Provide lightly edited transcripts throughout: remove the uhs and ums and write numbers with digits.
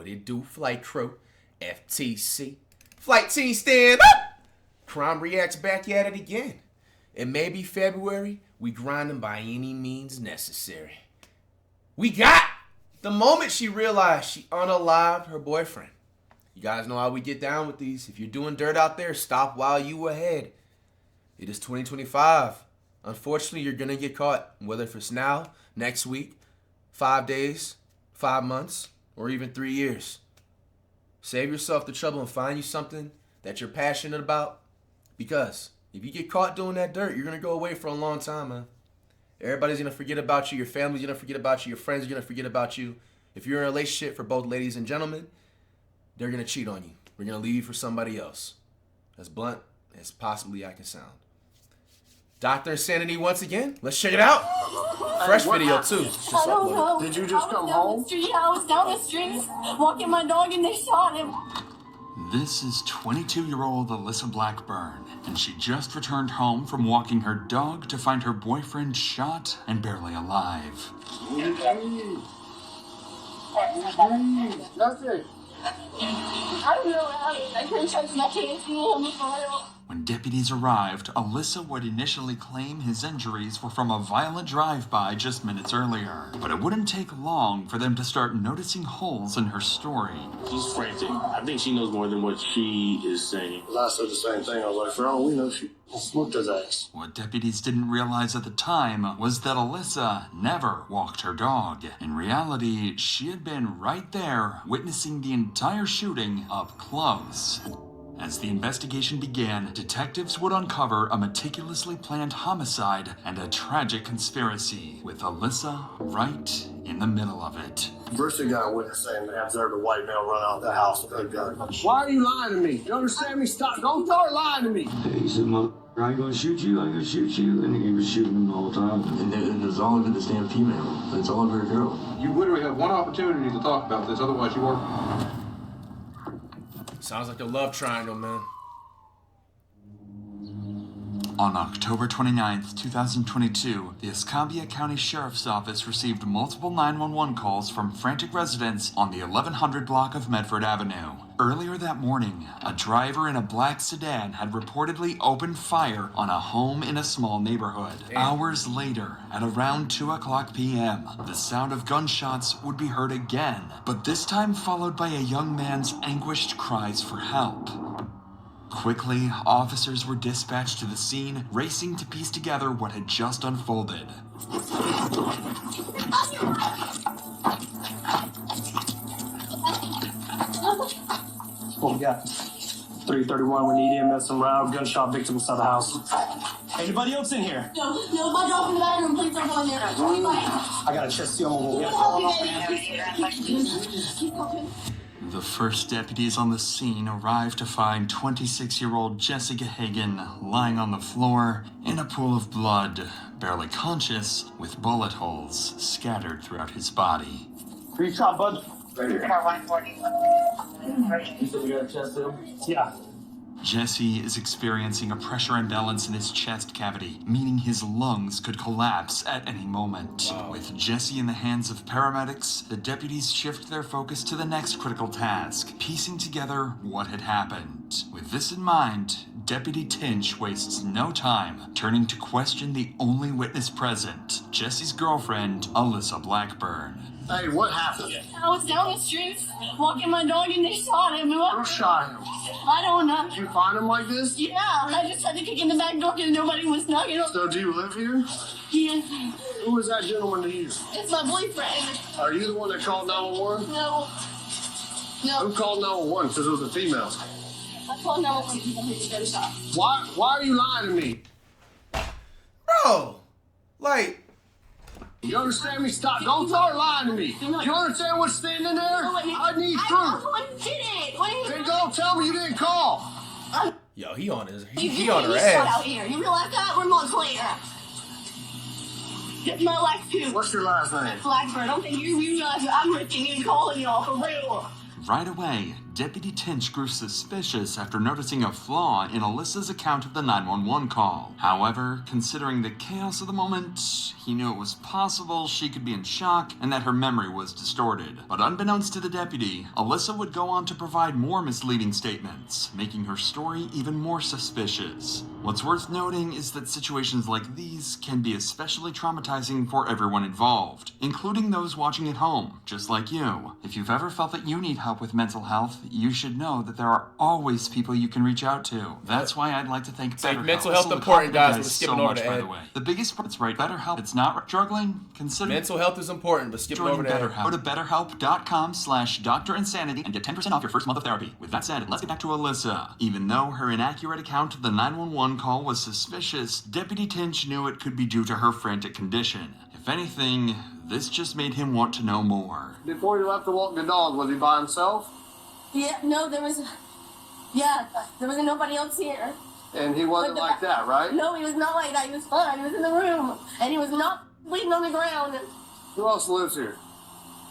What it do, flight crew? FTC. Flight team stand up! Crime Reacts back at it again. It may be February, we grind them by any means necessary. We got the moment she realized she unalived her boyfriend. You guys know how we get down with these. If you're doing dirt out there, stop while you ahead. It is 2025. Unfortunately, you're going to get caught, whether it's now, next week, 5 days, 5 months, or even 3 years. Save yourself the trouble and find you something that you're passionate about, because if you get caught doing that dirt, you're going to go away for a long time, man. Everybody's going to forget about you. Your family's going to forget about you. Your friends are going to forget about you. If you're in a relationship, for both ladies and gentlemen, they're going to cheat on you. We're going to leave you for somebody else. As blunt as possibly I can sound. Dr. Insanity once again. Let's check it out. Fresh video too. I don't know. Did you just come home? I was down the street walking my dog and they shot him. This is 22-year-old Alyssa Blackburn, and she just returned home from walking her dog to find her boyfriend shot and barely alive. That's it. I don't know. I couldn't trust my kids. When deputies arrived, Alyssa would initially claim his injuries were from a violent drive-by just minutes earlier. But it wouldn't take long for them to start noticing holes in her story. She's frantic. I think she knows more than what she is saying. I said the same thing. I was like, for all we know, she smoked his ass. What deputies didn't realize at the time was that Alyssa never walked her dog. In reality, she had been right there, witnessing the entire shooting up close. As the investigation began, detectives would uncover a meticulously planned homicide and a tragic conspiracy, with Alyssa right in the middle of it. First thing got a witness saying they observed a white male run out of the house with a gun. Why are you lying to me? You understand me? Stop. Don't start lying to me. He said, I ain't gonna shoot you, I ain't gonna shoot you. And he was shooting him the whole time. And it's all over this damn female. It's all over a girl. You literally have one opportunity to talk about this, otherwise you are... Sounds like a love triangle, man. On October 29th, 2022, the Escambia County Sheriff's Office received multiple 911 calls from frantic residents on the 1100 block of Medford Avenue. Earlier that morning, a driver in a black sedan had reportedly opened fire on a home in a small neighborhood. Damn. Hours later, at around 2:00 p.m., the sound of gunshots would be heard again, but this time followed by a young man's anguished cries for help. Quickly, officers were dispatched to the scene, racing to piece together what had just unfolded. What we got? 331, we need EMS and route. Gunshot victim inside the house. Anybody else in here? No, my dog in the bathroom. Please don't go in there. I got a chest seal. Keep talking. The first deputies on the scene arrived to find 26-year-old Jessica Hagan lying on the floor in a pool of blood, barely conscious, with bullet holes scattered throughout his body. Where you shot, bud? Right here. You said you got a chest seal? Yeah. Jesse is experiencing a pressure imbalance in his chest cavity, meaning his lungs could collapse at any moment. With Jesse in the hands of paramedics, the deputies shift their focus to the next critical task, piecing together what had happened. With this in mind, Deputy Tinch wastes no time, turning to question the only witness present, Jesse's girlfriend, Alyssa Blackburn. Hey, what happened? I was down the street walking my dog and they shot him. Who shot him? I don't know. Did you find him like this? Yeah, I just had to kick in the back door because nobody was knocking on. So do you live here? Yeah, Who is that gentleman to you? it's my boyfriend. Are you the one that called 911? No. Who called 911? Because it was a female. I called 911 because I heard the gunshot. Why are you lying to me? Bro, like, You understand me? Stop. Don't start lying to me. You understand what's standing there? I need proof. I did it. What do you Then go tell me you didn't call. yo, he on his, You he on her shot out ass. here. You realize that? We're Montclair. It's my life too. What's your last name? Blackbird. I don't think you realize that I'm risking and calling y'all for real. Right away, Deputy Tinch grew suspicious after noticing a flaw in Alyssa's account of the 911 call. However, considering the chaos of the moment, he knew it was possible she could be in shock and that her memory was distorted. But unbeknownst to the deputy, Alyssa would go on to provide more misleading statements, making her story even more suspicious. What's worth noting is that situations like these can be especially traumatizing for everyone involved, including those watching at home, just like you. If you've ever felt that you need help with mental health, you should know that there are always people you can reach out to. That's why I'd like to thank BetterHelp. Mental health important, guys. We're skipping over by to Ed. the way. The biggest part's right. BetterHelp. It's not struggling. Consider mental health is important, but skip over to BetterHelp. Go to BetterHelp.com/DrInsanity and get 10% off your first month of therapy. With that said, let's get back to Alyssa. Even though her inaccurate account of the 911 call was suspicious, Deputy Tinch knew it could be due to her frantic condition. If anything, this just made him want to know more. Before you left to walk the dog, was he by himself? Yeah, no, there wasn't nobody else here. And he wasn't like that, right? No, he was not like that. He was fine. He was in the room. And he was not bleeding on the ground. Who else lives here?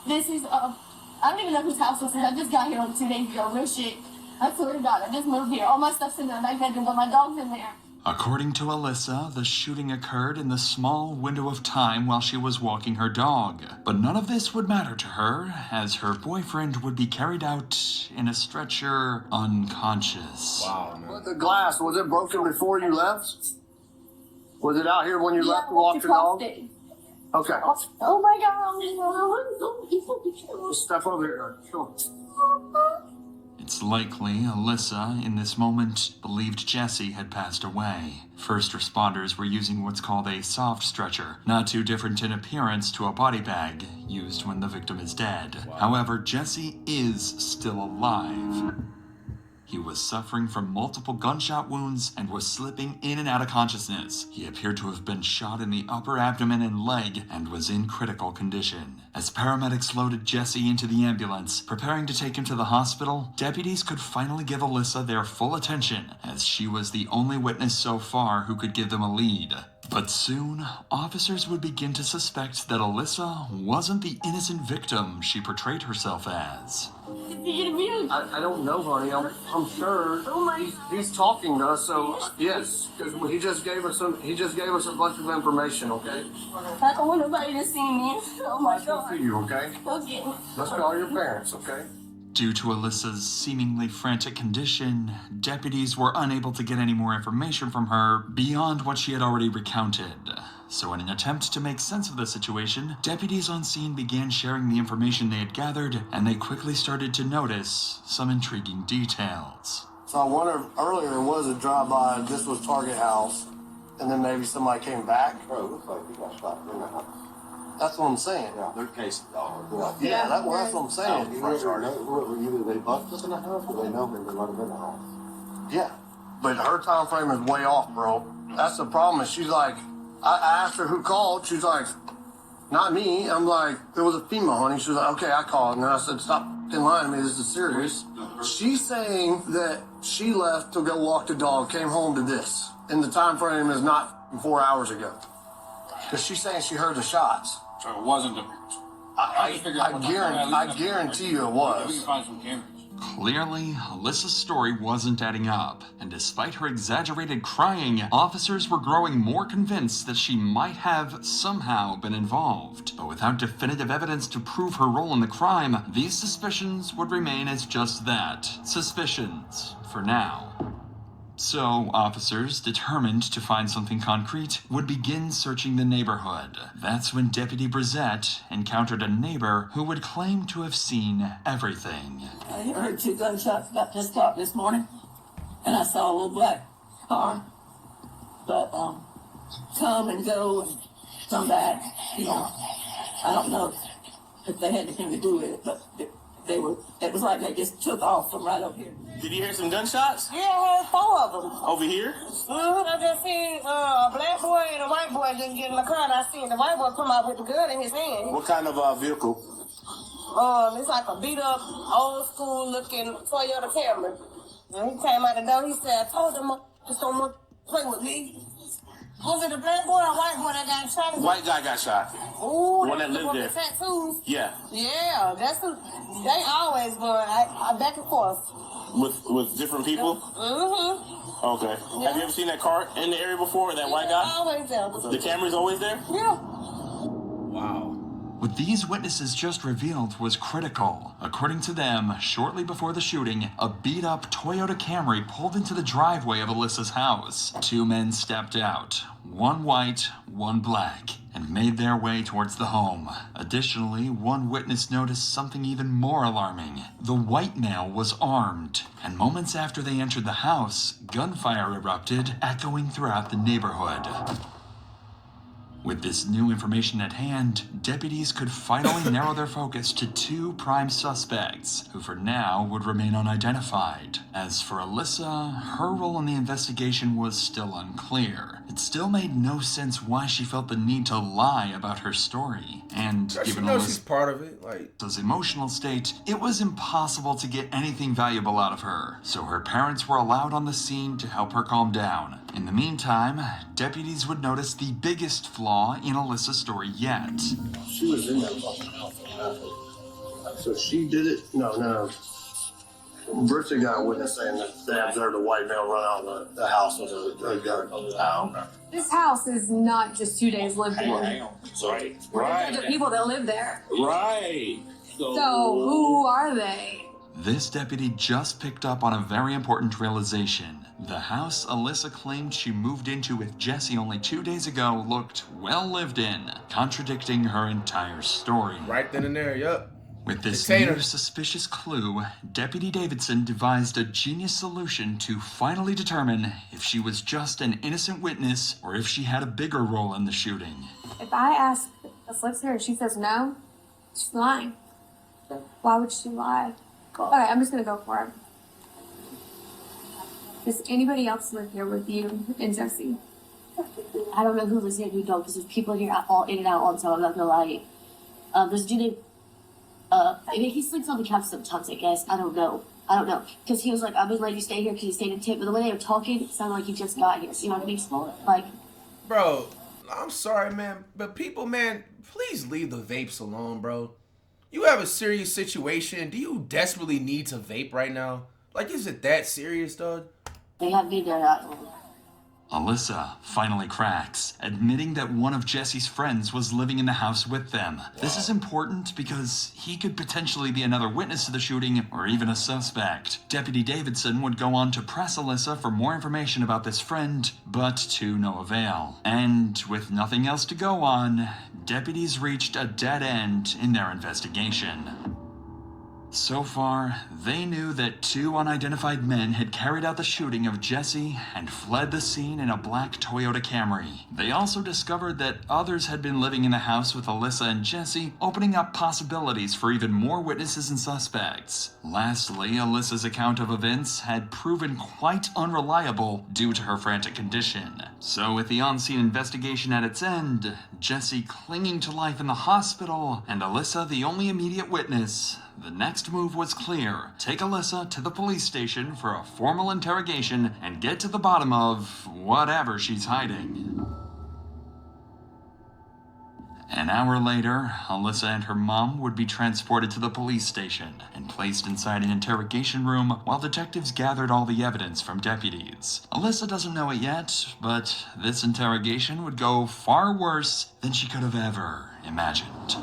This is, I don't even know whose house this is. I just got here like 2 days ago. Real shit. I swear to God, I just moved here. All my stuff's in the back bedroom, but my dog's in there. According to Alyssa, the shooting occurred in the small window of time while she was walking her dog. But none of this would matter to her, as her boyfriend would be carried out in a stretcher unconscious. Wow, man. The glass, was it broken before you left? Was it out here when you left to walk the dog? It. Okay. Oh my God. Just step over here. Sure. It's likely Alyssa, in this moment, believed Jesse had passed away. First responders were using what's called a soft stretcher, not too different in appearance to a body bag, used when the victim is dead. Wow. However, Jesse is still alive. He was suffering from multiple gunshot wounds and was slipping in and out of consciousness. He appeared to have been shot in the upper abdomen and leg and was in critical condition. As paramedics loaded Jesse into the ambulance, preparing to take him to the hospital, deputies could finally give Alyssa their full attention, as she was the only witness so far who could give them a lead. But soon, officers would begin to suspect that Alyssa wasn't the innocent victim she portrayed herself as. I don't know, honey. I'm sure he's talking to us. So yes, because he just gave us a bunch of information. Okay. I don't want nobody to see me. Oh my God. See you, okay? Okay. Let's call your parents, okay? Due to Alyssa's seemingly frantic condition, deputies were unable to get any more information from her beyond what she had already recounted. So in an attempt to make sense of the situation, deputies on scene began sharing the information they had gathered, and they quickly started to notice some intriguing details. So I wonder, earlier was a drive-by, this was Target House, and then maybe somebody came back? Bro, it looks like we got shot in the house. That's what I'm saying. Yeah, they're casing dog. Yeah, that's what I'm saying. Either they bucked us in the house or they know him and let him in the house. Yeah, but her time frame is way off, bro. That's the problem. Is she's like, I asked her who called. She's like, not me. I'm like, there was a female, honey. She was like, okay, I called. And then I said, stop lying to me. This is serious. She's saying that she left to go walk the dog, came home to this. And the time frame is not 4 hours ago. Because she's saying she heard the shots. So it wasn't a... I guarantee you it was. We can find some cameras. Clearly, Alyssa's story wasn't adding up, and despite her exaggerated crying, officers were growing more convinced that she might have somehow been involved. But without definitive evidence to prove her role in the crime, these suspicions would remain as just that, suspicions, for now. So, officers, determined to find something concrete, would begin searching the neighborhood. That's when Deputy Brissette encountered a neighbor who would claim to have seen everything. I heard 2 gunshots about 10 o'clock this morning, and I saw a little black car. But, come and go and come back, you know. I don't know if they had anything to do with it, but it was like they just took off from right over here. Did you hear some gunshots? Yeah, I heard 4 of them. Over here? I just seen a black boy and a white boy just get in the car, and I seen the white boy come out with the gun in his hand. What kind of vehicle? It's like a beat up, old school looking Toyota Camry. And he came out the door, he said, I told them, just don't want to play with me. Was it a black boy or white boy that got shot? White guy got shot. Ooh, The one that lived with there. the tattoos. Yeah. Yeah, that's who. They always go I back and forth. With different people? Mm-hmm. Okay. Yeah. Have you ever seen that car in the area before, that white guy? Always there. The camera's always there? Yeah. Wow. What these witnesses just revealed was critical. According to them, shortly before the shooting, a beat-up Toyota Camry pulled into the driveway of Alyssa's house. Two men stepped out, one white, one black, and made their way towards the home. Additionally, one witness noticed something even more alarming. The white male was armed, and moments after they entered the house, gunfire erupted, echoing throughout the neighborhood. With this new information at hand, deputies could finally narrow their focus to two prime suspects, who for now would remain unidentified. As for Alyssa, her role in the investigation was still unclear. It still made no sense why she felt the need to lie about her story. And She given knows she's part of it. Alyssa's emotional state, it was impossible to get anything valuable out of her, so her parents were allowed on the scene to help her calm down. In the meantime, deputies would notice the biggest flaw in Alyssa's story yet. She was in that fucking house. So she did it? No. Bristol got a witness saying that they observed a white male run out of the house with a gun. Oh, okay. This house is not just 2 days lived in. Hang on. Sorry. There's other people that live there. Right. So who are they? This deputy just picked up on a very important realization. The house Alyssa claimed she moved into with Jesse only 2 days ago looked well lived in, contradicting her entire story. Right then and there, yup. With this Detainer. new suspicious clue, Deputy Davidson devised a genius solution to finally determine if she was just an innocent witness or if she had a bigger role in the shooting. If I ask Alyssa and she says no, she's lying. Why would she lie? Okay, I'm just gonna go for it. Does anybody else live here with you and Jesse? I don't know who lives here and who don't, because there's people here all in and out all the time. I'm not gonna lie to you. There's a dude named, I mean, he sleeps on the couch sometimes, I guess. I don't know. Because he was like, I'm gonna let you stay here because he stayed in tip. But the way they were talking, it sounded like you just got here. So you know what I mean? Like, Bro, I'm sorry, man, but people, man, please leave the vapes alone, bro. You have a serious situation. Do you desperately need to vape right now? Like, is it that serious, dog? they have me there. Alyssa finally cracks, admitting that one of Jesse's friends was living in the house with them. Wow. This is important because he could potentially be another witness to the shooting or even a suspect. Deputy Davidson would go on to press Alyssa for more information about this friend, but to no avail. And with nothing else to go on, deputies reached a dead end in their investigation. So far, they knew that two unidentified men had carried out the shooting of Jesse and fled the scene in a black Toyota Camry. They also discovered that others had been living in the house with Alyssa and Jesse, opening up possibilities for even more witnesses and suspects. Lastly, Alyssa's account of events had proven quite unreliable due to her frantic condition. So with the on-scene investigation at its end, Jesse clinging to life in the hospital, and Alyssa the only immediate witness, the next move was clear. Take Alyssa to the police station for a formal interrogation and get to the bottom of whatever she's hiding. An hour later, Alyssa and her mom would be transported to the police station and placed inside an interrogation room while detectives gathered all the evidence from deputies. Alyssa doesn't know it yet, but this interrogation would go far worse than she could have ever imagined.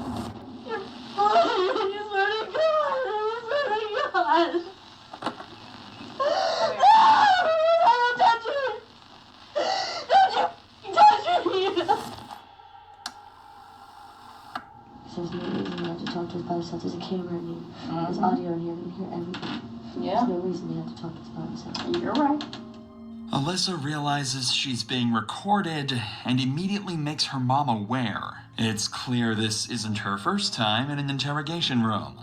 There's no reason you have to talk to us by yourself. There's a camera in here. There's audio in here. We can hear everything. Yeah. There's no reason you have to talk to us by yourself. You're right. Alyssa realizes she's being recorded and immediately makes her mom aware. It's clear this isn't her first time in an interrogation room.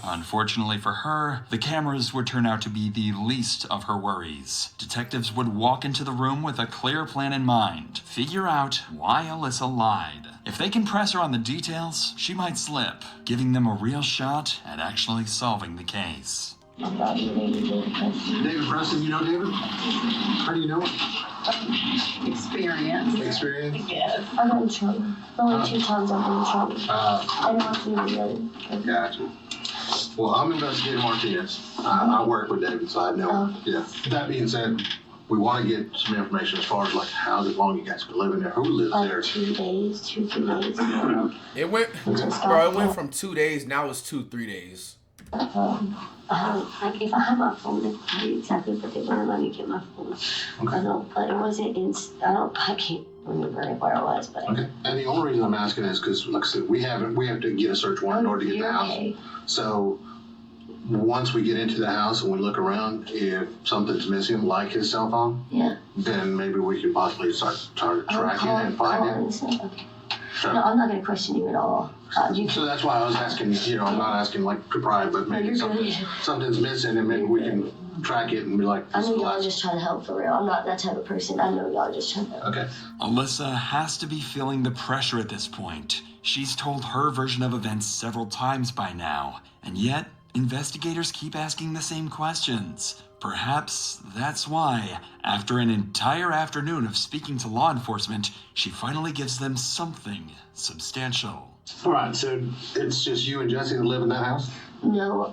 Unfortunately for her, the cameras would turn out to be the least of her worries. Detectives would walk into the room with a clear plan in mind, figure out why Alyssa lied. If they can press her on the details, she might slip, giving them a real shot at actually solving the case. David Preston, you know David? How do you know him? Experience. Experience? Yes. I got in trouble. Only 2 times I've been in trouble. I don't really. Gotcha. Well, I'm investigating Martinez. I work with David, so I know. Yeah. That being said, we want to get some information as far as like how long you guys been living there, who lives there. 2 days, 2, 3 days. It went from 2 days, now it's 2-3 days. If I had my phone, I tell you exactly what they wanted. Let me get my phone. Okay. I don't, but it wasn't I can't remember where it was, but. Okay. And the only reason I'm asking is because, like I said, we have to get a search warrant in order to get the house. Okay. So once we get into the house and we look around, if something's missing, like his cell phone, then maybe we could possibly start tracking and finding him. Okay. No, I'm not going to question you at all. So that's why I was asking, I'm not asking like to pry, but maybe something's missing and maybe we can track it and be like, I know y'all are just trying to help for real. I'm not that type of person. I know y'all are just trying to help. Okay. Alyssa has to be feeling the pressure at this point. She's told her version of events several times by now, and yet investigators keep asking the same questions. Perhaps that's why, after an entire afternoon of speaking to law enforcement, she finally gives them something substantial. All right, so it's just you and Jesse that live in that house? No,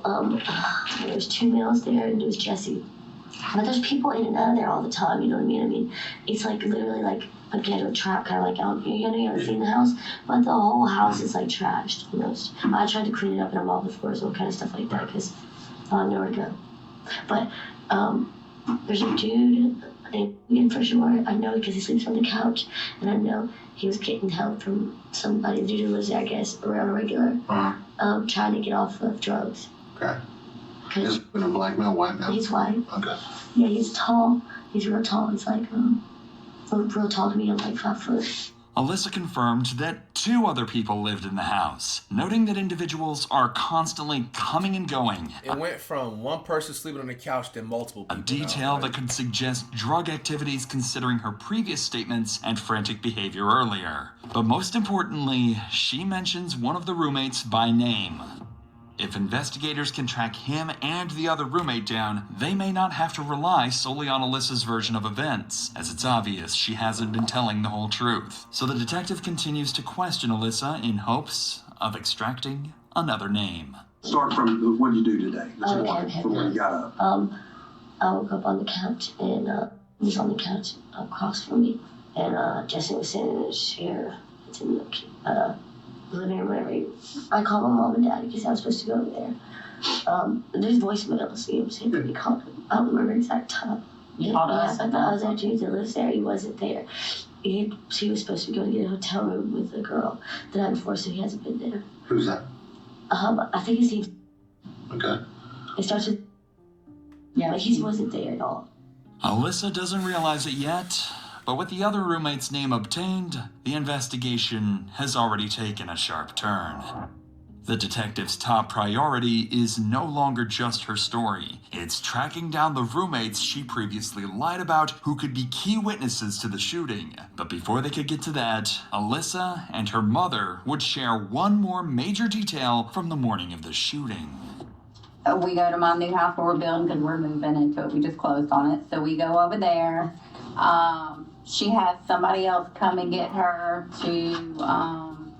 there's 2 males there and there's Jesse. But there's people in and out of there all the time, you know what I mean? I mean, it's like literally like a ghetto trap, kind of like out here. You haven't seen the house, but the whole house is like trashed. You know, I tried to clean it up and I mopped the floors and all kind of stuff like that because I have nowhere to go. But there's a dude named Ian for sure. I know because he sleeps on the couch, and I know he was getting help from somebody, the dude who lives there, I guess, around a regular, trying to get off of drugs. Okay. He's been a black male, white male? He's white. Okay. Yeah, he's tall. He's real tall. He's like, real tall to me. I'm like 5 foot. Alyssa confirmed that 2 other people lived in the house, noting that individuals are constantly coming and going. It went from one person sleeping on the couch to multiple people. A detail that could suggest drug activities considering her previous statements and frantic behavior earlier. But most importantly, she mentions one of the roommates by name. If investigators can track him and the other roommate down, they may not have to rely solely on Alyssa's version of events, as it's obvious she hasn't been telling the whole truth. So the detective continues to question Alyssa in hopes of extracting another name. Start from what did you do today? From when you got up. I woke up on the couch and he was on the couch across from me, and Jesse was sitting in his chair. It's in the living room, whatever. I called my mom and dad because I was supposed to go over there. There's voicemails, you know what I'm saying? We called him. I don't remember the exact time. You called us? I thought I was that dude that lives there. He wasn't there. She was supposed to be going to get a hotel room with a girl the night before, so he hasn't been there. Who's that? I think his name's... Okay. It starts with... Yeah, but he wasn't there at all. Alyssa doesn't realize it yet, but with the other roommate's name obtained, the investigation has already taken a sharp turn. The detective's top priority is no longer just her story. It's tracking down the roommates she previously lied about who could be key witnesses to the shooting. But before they could get to that, Alyssa and her mother would share one more major detail from the morning of the shooting. We go to my new house where we're building because we're moving into it. We just closed on it. So we go over there. She has somebody else come and get her to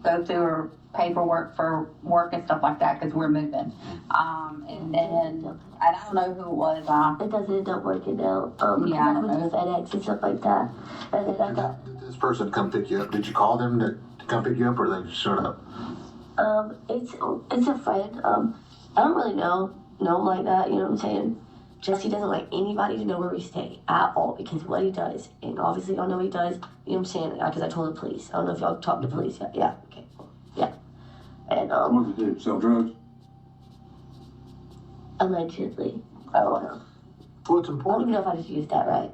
go through her paperwork for work and stuff like that because we're moving. And then I don't know who it was. It doesn't end up working out. Yeah, I don't know. FedEx and stuff like that. And then I got... Did this person come pick you up? Did you call them to come pick you up, or they just showed up? It's a friend. I don't really know him like that. You know what I'm saying? Jesse doesn't like anybody to know where we stay at all because what he does, and obviously y'all know what he does, you know what I'm saying, because I told the police. I don't know if y'all talked to the police yet. Yeah, okay. Yeah. And, what did you do, sell drugs? Allegedly. I don't know. What's I don't important? even know if I just used that right.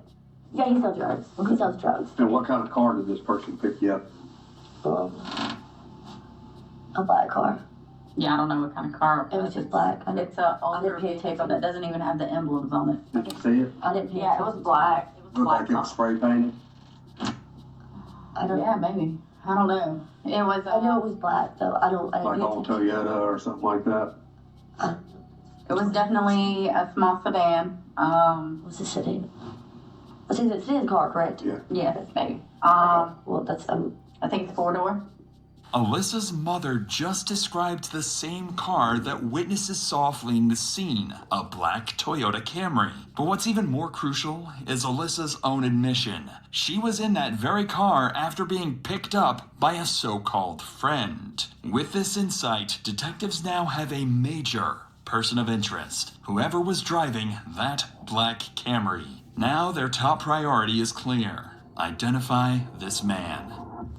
Yeah, he sells drugs. He sells drugs. And what kind of car did this person pick you up? A black car. Yeah, I don't know what kind of car It was just black. It's an older vehicle that doesn't even have the emblems on it. Did you see it? I didn't pay Yeah, it was black. It was Looked black. like it was spray painted. I don't Yeah, maybe. I don't know. It was. I know it was black, though. I Like didn't old Toyota or something like that. It was definitely a small sedan. What's the sedan? It's his car, correct? Yeah. Yes, baby. Well, that's I think it's 4-door. Alyssa's mother just described the same car that witnesses saw fleeing the scene, a black Toyota Camry. But what's even more crucial is Alyssa's own admission. She was in that very car after being picked up by a so-called friend. With this insight, detectives now have a major person of interest, whoever was driving that black Camry. Now their top priority is clear. Identify this man.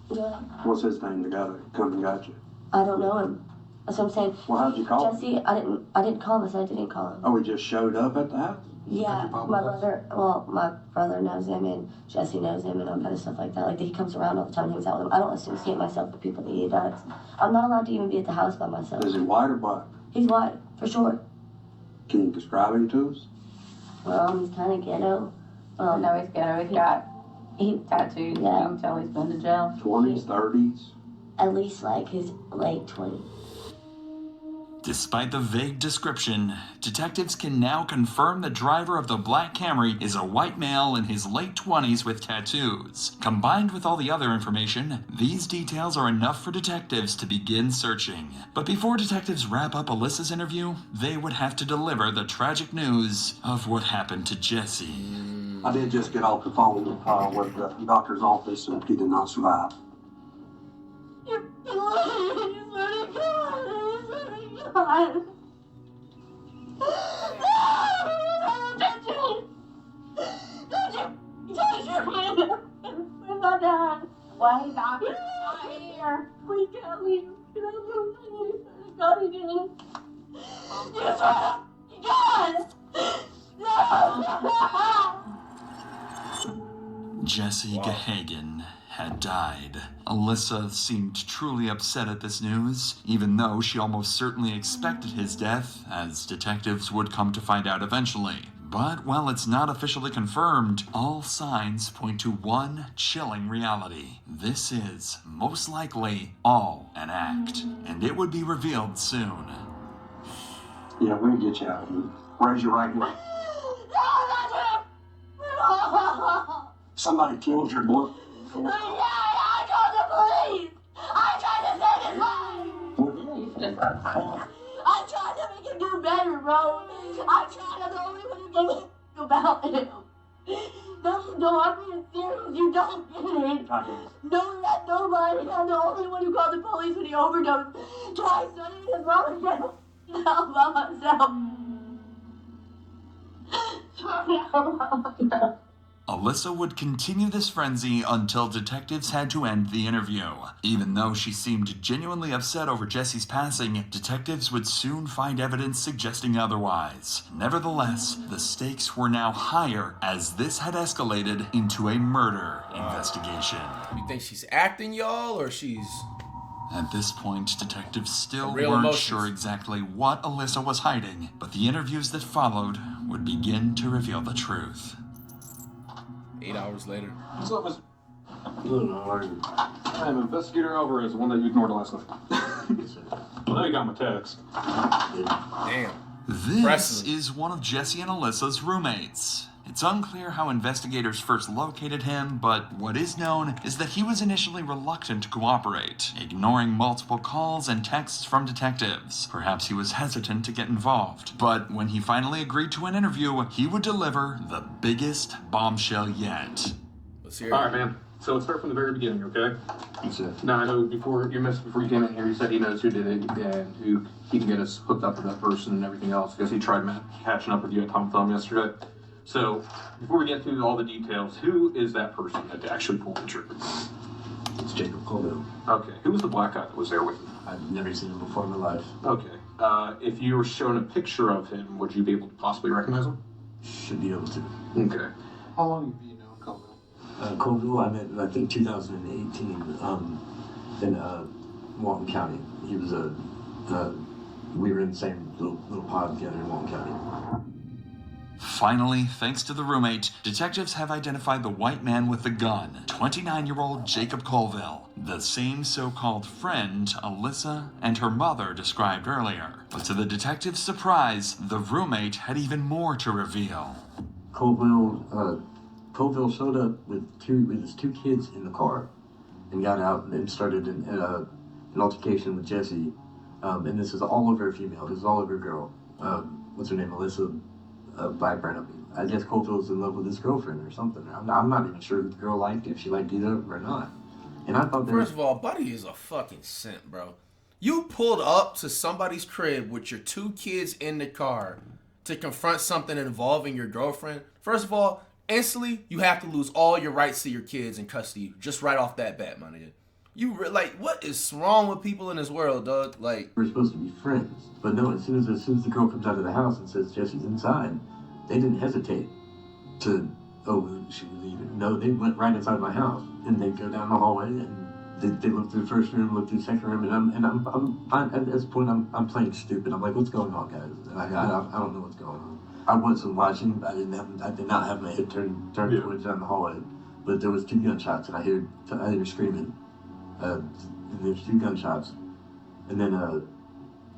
Yeah. What's his name, the guy that come and got you? I don't know him. That's what I'm saying. Well, how'd you call him? Jesse, I didn't call him. I said I didn't call him. Oh, he just showed up at the house? Yeah, my brother knows him, and Jesse knows him, and all kind of stuff like that. Like, he comes around all the time, hangs out with him. I don't associate myself with people that he does. I'm not allowed to even be at the house by myself. Is he white or black? He's white, for sure. Can you describe him to us? He's kind of ghetto. No, he's ghetto. He's got tattoos. Yeah. You can tell he's been to jail. 20s, 30s? At least, like, his late 20s. Despite the vague description, detectives can now confirm the driver of the black Camry is a white male in his late 20s with tattoos. Combined with all the other information, these details are enough for detectives to begin searching. But before detectives wrap up Alyssa's interview, they would have to deliver the tragic news of what happened to Jesse. I did just get off the phone with the doctor's office, and he did not survive. Why, doctor? Not here. We can't leave. Not again. God! No! Jesse Gahagan had died. Alyssa seemed truly upset at this news, even though she almost certainly expected his death, as detectives would come to find out eventually. But while it's not officially confirmed, all signs point to one chilling reality. This is, most likely, all an act, and it would be revealed soon. Yeah, we'll get you out of here. Raise your right hand. Somebody killed your boy. I called the police! I tried to save his life! I tried to make him do better, bro! I tried, I'm the only one who can think about him! No, I'm being serious, you don't get it! Don't let nobody, I'm the only one who called the police when he overdosed! Try studying his mother down by myself! Alyssa would continue this frenzy until detectives had to end the interview. Even though she seemed genuinely upset over Jesse's passing, detectives would soon find evidence suggesting otherwise. Nevertheless, the stakes were now higher as this had escalated into a murder investigation. You think she's acting, y'all, or she's... At this point, detectives still Real weren't emotions. sure exactly what Alyssa was hiding, but the interviews that followed would begin to reveal the truth. 8 hours later. What's up, Mr. I'm Investigator Alvarez, the one that you ignored last night. Well, now you got my text. Damn. This Impressive. is one of Jesse and Alyssa's roommates. It's unclear how investigators first located him, but what is known is that he was initially reluctant to cooperate, ignoring multiple calls and texts from detectives. Perhaps he was hesitant to get involved, but when he finally agreed to an interview, he would deliver the biggest bombshell yet. Let's hear it. All right, man. So let's start from the very beginning, okay? That's it. Now, I know before you came in here, you said he knows who did it and who he can get us hooked up with that person and everything else, because he tried catching up with you at Tom Thumb yesterday. So, before we get through all the details, who is that person that actually pulled the trigger? It's Jacob Colville. Okay. Who was the black guy that was there with him? I've never seen him before in my life. Okay. If you were shown a picture of him, would you be able to possibly recognize him? Should be able to. Okay. How long have you known Colville? Colville, I met, I think, 2018 in Walton County. He was we were in the same little pod together in Walton County. Finally, thanks to the roommate, detectives have identified the white man with the gun, 29-year-old Jacob Colville, the same so-called friend Alyssa and her mother described earlier. But to the detectives' surprise, the roommate had even more to reveal. Colville Colville showed up with his two kids in the car and got out and started an altercation with Jesse. And this is all over a female. This is all over a girl. What's her name? Alyssa Blackburn. I guess Colville's in love with his girlfriend or something. I'm not even sure if the girl liked it, if she liked either or not. And I thought First of all, Buddy is a fucking simp, bro. You pulled up to somebody's crib with your two kids in the car to confront something involving your girlfriend. First of all, instantly, you have to lose all your rights to your kids in custody just right off that bat, my nigga. What is wrong with people in this world, dog? Like, we're supposed to be friends, but no. As soon as the girl comes out of the house and says Jesse's inside, they didn't hesitate to, should we leave it? No, they went right inside my house and they go down the hallway and they look through the first room, look through the second room, and I'm at this point I'm playing stupid. I'm like, what's going on, guys? I don't know what's going on. I wasn't watching. I did not have my head turned towards down the hallway, but there was 2 gunshots and I hear screaming. And there's 2 gunshots, and then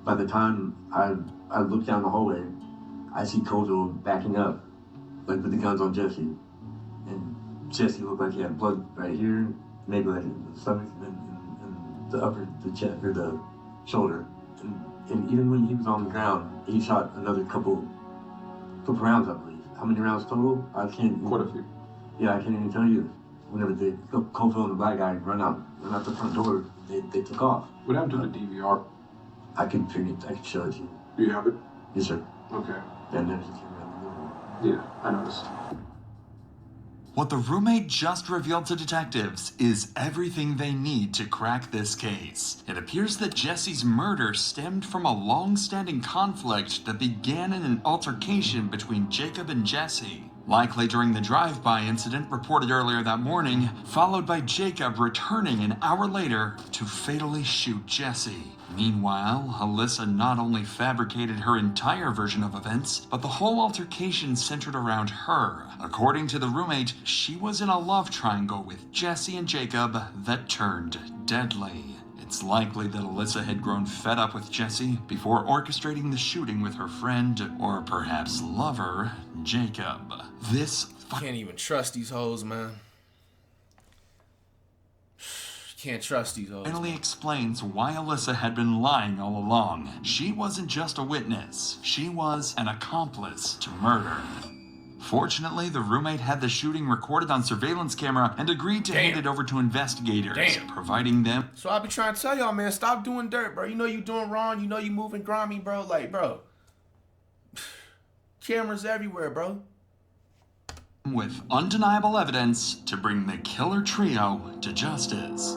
by the time I look down the hallway, I see Colville backing up, like with the guns on Jesse, and Jesse looked like he had blood right here, maybe like in the stomach, and the chest or the shoulder, and even when he was on the ground, he shot another couple rounds, I believe. How many rounds total? I can't. Quite a few. Yeah, I can't even tell you. Whenever Colville and the black guy run out the front door, they took off. What happened to the DVR? I can show it to you. Do you have it? Yes, sir. Okay. And there's the camera in the living room. Yeah, I noticed. What the roommate just revealed to detectives is everything they need to crack this case. It appears that Jesse's murder stemmed from a long-standing conflict that began in an altercation between Jacob and Jesse. Likely during the drive-by incident reported earlier that morning, followed by Jacob returning an hour later to fatally shoot Jesse. Meanwhile, Alyssa not only fabricated her entire version of events, but the whole altercation centered around her. According to the roommate, she was in a love triangle with Jesse and Jacob that turned deadly. It's likely that Alyssa had grown fed up with Jesse before orchestrating the shooting with her friend, or perhaps lover, Jacob. Can't even trust these hoes, man. Can't trust these hoes. Finally explains why Alyssa had been lying all along. She wasn't just a witness. She was an accomplice to murder. Fortunately, the roommate had the shooting recorded on surveillance camera and agreed to hand it over to investigators, providing them... So I be trying to tell y'all, man, stop doing dirt, bro. You know you doing wrong. You know you moving grimy, bro. Like, bro. Cameras everywhere, bro. With undeniable evidence to bring the killer trio to justice.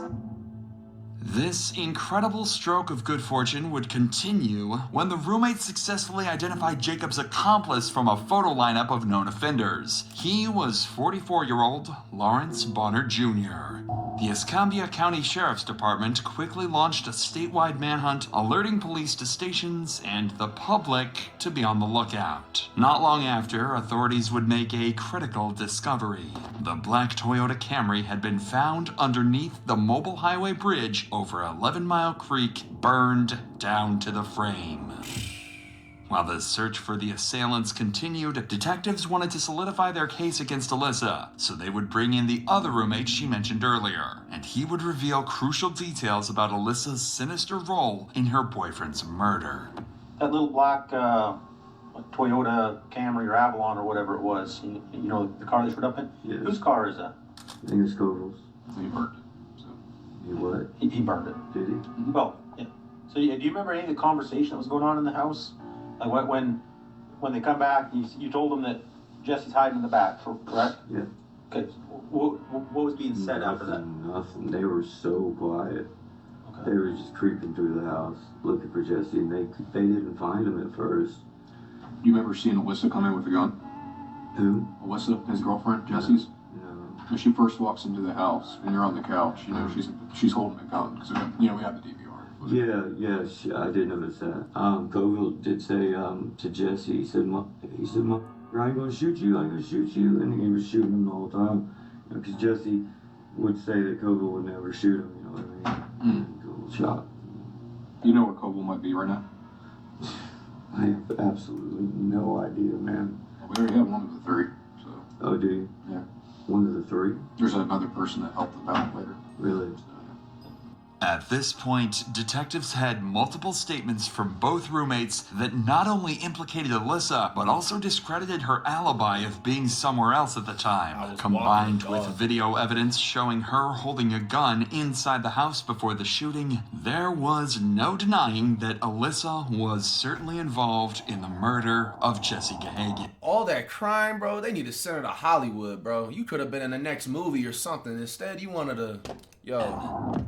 This incredible stroke of good fortune would continue when the roommate successfully identified Jacob's accomplice from a photo lineup of known offenders. He was 44-year-old Lawrence Bonner Jr. The Escambia County Sheriff's Department quickly launched a statewide manhunt, alerting police to stations and the public to be on the lookout. Not long after, authorities would make a critical discovery. The black Toyota Camry had been found underneath the mobile highway bridge over 11 Mile Creek, burned down to the frame. While the search for the assailants continued, detectives wanted to solidify their case against Alyssa, so they would bring in the other roommate she mentioned earlier, and he would reveal crucial details about Alyssa's sinister role in her boyfriend's murder. That little black Toyota Camry or Avalon or whatever it was, you know, the car they showed up in? Yeah. Whose car is that? I think it's Colville's. He burned it. So. He what? He burned it. Did he? Mm-hmm. Well, yeah. So do you remember any of the conversation that was going on in the house? Like when they come back, you told them that Jesse's hiding in the back, correct? Yeah. Okay. What was being said after that? Nothing. They were so quiet. Okay. They were just creeping through the house looking for Jesse, and they didn't find him at first. Do you remember seeing Alyssa come in with a gun? Who? Alyssa, his girlfriend, Jesse's? No. When she first walks into the house and you're on the couch, you know, she's holding a gun, because, you know, we have the DVR. Yeah, I did notice that. Colville did say to Jesse, he said, I ain't gonna shoot you, and he was shooting him the whole time. Because Jesse would say that Colville would never shoot him, you know what I mean? Cool shot. You know where Colville might be right now? I have absolutely no idea, man. Well, we already have one of the three, so. Oh, do you? Yeah. there's another person that helped them out later. Really? At this point, detectives had multiple statements from both roommates that not only implicated Alyssa, but also discredited her alibi of being somewhere else at the time. Combined with video evidence showing her holding a gun inside the house before the shooting, there was no denying that Alyssa was certainly involved in the murder of Jesse Gahagan. All that crime, bro, they need to send her to Hollywood, bro. You could have been in the next movie or something. Instead, you wanted to... Yo...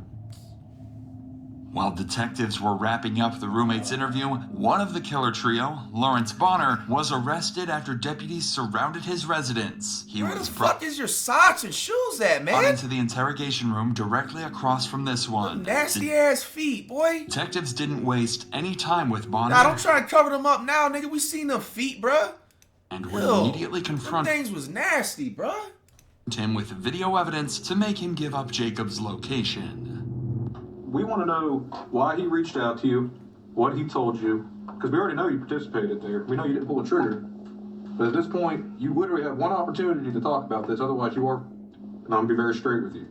While detectives were wrapping up the roommate's interview, one of the killer trio, Lawrence Bonner, was arrested after deputies surrounded his residence. Where the fuck is your socks and shoes at, man? Brought into the interrogation room directly across from this one. Nasty ass feet, boy. Detectives didn't waste any time with Bonner. Nah, don't try to cover them up now, nigga. We seen them feet, bruh. And would immediately confront things was nasty, bruh. Him with video evidence to make him give up Jacob's location. We want to know why he reached out to you, what he told you, because we already know you participated there. We know you didn't pull the trigger. But at this point, you literally have one opportunity to talk about this, otherwise you are, and I'm going to be very straight with you.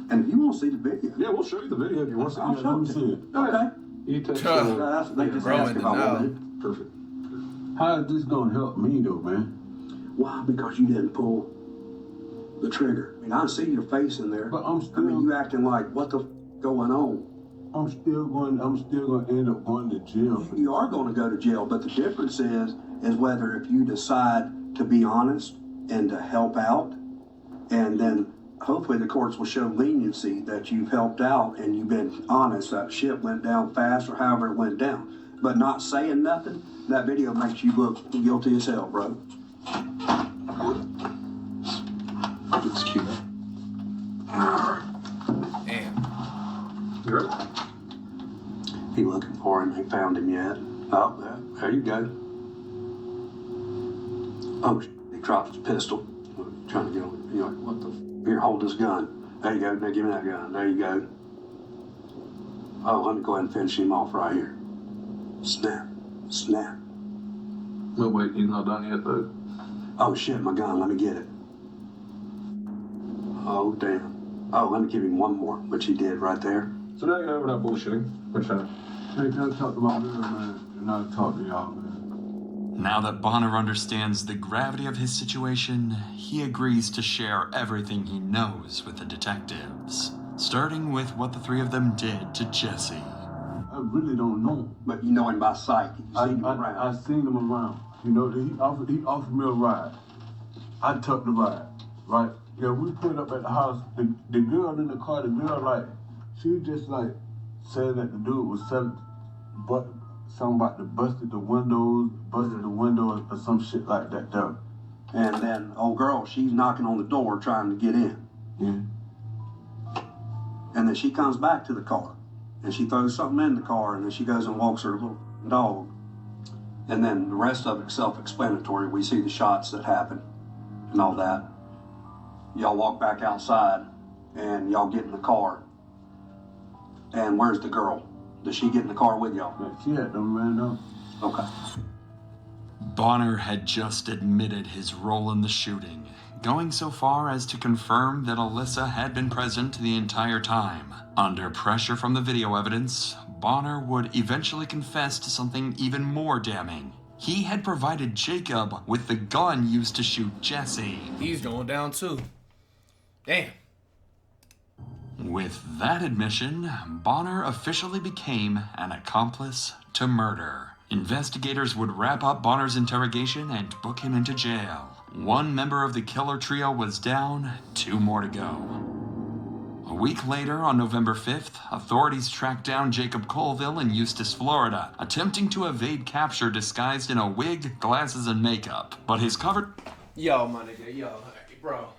And if you want to see the video. Yeah, we'll show you the video if you want to see I'll it. show it to you. Okay. You text They just asked if I wanted. Perfect. How is this going to help me, though, man? Why? Because you didn't pull the trigger. I mean, I see your face in there. But I'm still... I mean, you acting like, what the going on? I'm still going to end up going to jail. You are going to go to jail, but the difference is whether if you decide to be honest and to help out, and then hopefully the courts will show leniency that you've helped out and you've been honest, that shit went down fast or however it went down. But not saying nothing, that video makes you look guilty as hell, bro. It's cute. You ready? He looking for him. He found him yet. Oh, there you go. Oh, he dropped his pistol. Trying to get him. You're like, what the? Here, hold this gun. There you go. Now give me that gun. There you go. Oh, let me go ahead and finish him off right here. Snap. Snap. No, wait, he's not done yet, though. Oh, shit, my gun. Let me get it. Oh, damn. Oh, let me give him one more, which he did right there. So now you know we're not bullshitting. Which Hey, can I talk to my real man? And I'll talk to y'all, man. Now that Bonner understands the gravity of his situation, he agrees to share everything he knows with the detectives, starting with what the three of them did to Jesse. I really don't know. But you know him by sight. You seen him around. I seen him around. You know, he offered me a ride. I took the ride, right? Yeah, we pulled up at the house. The girl in the car, the girl, like, she was just like saying that the dude was selling, but something about the busted the windows or some shit like that though. And then old girl, she's knocking on the door trying to get in. Yeah. And then she comes back to the car and she throws something in the car and then she goes and walks her little dog. And then the rest of it's self-explanatory. We see the shots that happen and all that. Y'all walk back outside and y'all get in the car. And where's the girl? Does she get in the car with y'all? She had them ran up. Okay. Bonner had just admitted his role in the shooting, going so far as to confirm that Alyssa had been present the entire time. Under pressure from the video evidence, Bonner would eventually confess to something even more damning. He had provided Jacob with the gun used to shoot Jesse. He's going down too. Damn. With that admission, Bonner officially became an accomplice to murder. Investigators would wrap up Bonner's interrogation and book him into jail. One member of the killer trio was down, 2 more to go. A week later, on November 5th, authorities tracked down Jacob Colville in Eustis, Florida, attempting to evade capture disguised in a wig, glasses, and makeup. But his cover... Yo, my nigga, yo, hey, bro.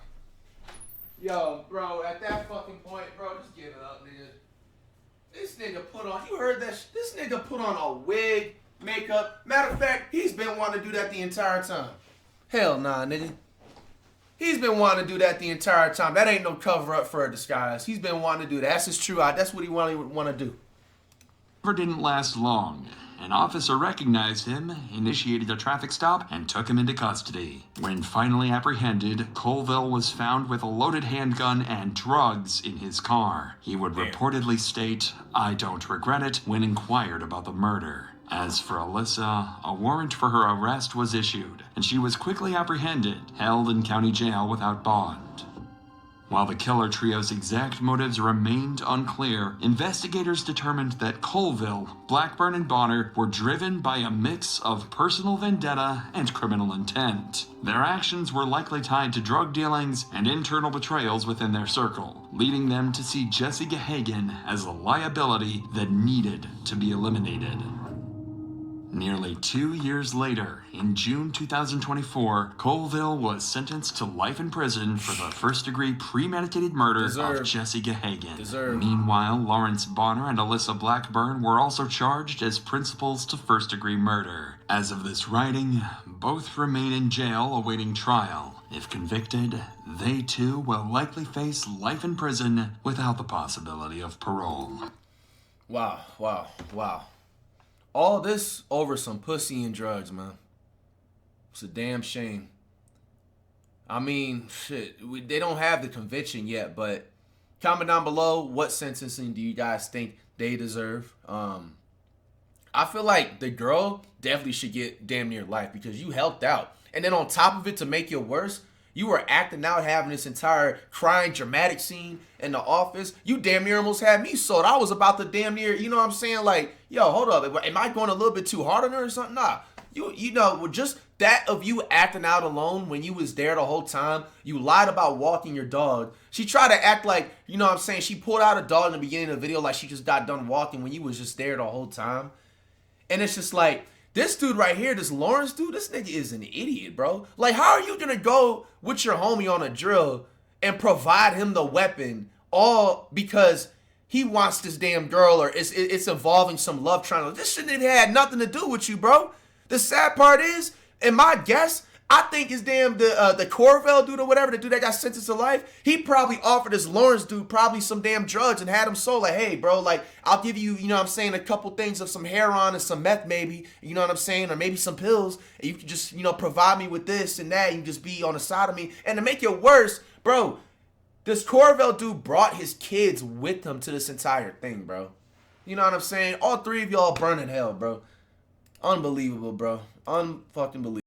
Yo, bro, at that fucking point, bro, just give it up, nigga. This nigga put on, you heard that? This nigga put on a wig, makeup. Matter of fact, he's been wanting to do that the entire time. Hell nah, nigga. He's been wanting to do that the entire time. That ain't no cover up for a disguise. He's been wanting to do that. That's his true eye. That's what he want to do. Never didn't last long, an officer recognized him, initiated a traffic stop, and took him into custody. When finally apprehended, Colville was found with a loaded handgun and drugs in his car. He would reportedly state, "I don't regret it," when inquired about the murder. As for Alyssa, a warrant for her arrest was issued, and she was quickly apprehended, held in county jail without bond. While the killer trio's exact motives remained unclear, investigators determined that Colville, Blackburn, and Bonner were driven by a mix of personal vendetta and criminal intent. Their actions were likely tied to drug dealings and internal betrayals within their circle, leading them to see Jesse Gahagan as a liability that needed to be eliminated. Nearly 2 years later, in June 2024, Colville was sentenced to life in prison for the first-degree premeditated murder of Jesse Gahagan. Meanwhile, Lawrence Bonner and Alyssa Blackburn were also charged as principals to first-degree murder. As of this writing, both remain in jail awaiting trial. If convicted, they too will likely face life in prison without the possibility of parole. Wow, wow, wow. All this over some pussy and drugs, man. It's a damn shame. I mean, shit, they don't have the conviction yet, but comment down below, what sentencing do you guys think they deserve? I feel like the girl definitely should get damn near life because you helped out. And then on top of it, to make it worse, you were acting out, having this entire crying dramatic scene in the office. You damn near almost had me sold. I was about to damn near, you know what I'm saying? Like, yo, hold up. Am I going a little bit too hard on her or something? Nah. You know, just that of you acting out alone when you was there the whole time. You lied about walking your dog. She tried to act like, you know what I'm saying? She pulled out a dog in the beginning of the video like she just got done walking when you was just there the whole time. And it's just like, this dude right here, this Lawrence dude, this nigga is an idiot, bro. Like, how are you gonna go with your homie on a drill and provide him the weapon all because he wants this damn girl or it's involving some love triangle? This shouldn't have had nothing to do with you, bro. The sad part is, in my guess, I think his damn, the Corvell dude or whatever, the dude that got sentenced to life, he probably offered this Lawrence dude probably some damn drugs and had him sold. Like, hey, bro, like, I'll give you, you know what I'm saying, a couple things of some heroin and some meth maybe, you know what I'm saying, or maybe some pills, and you can just, you know, provide me with this and that, and you just be on the side of me. And to make it worse, bro, this Corvell dude brought his kids with him to this entire thing, bro. You know what I'm saying? All three of y'all burn in hell, bro. Unbelievable, bro. Unfucking believable.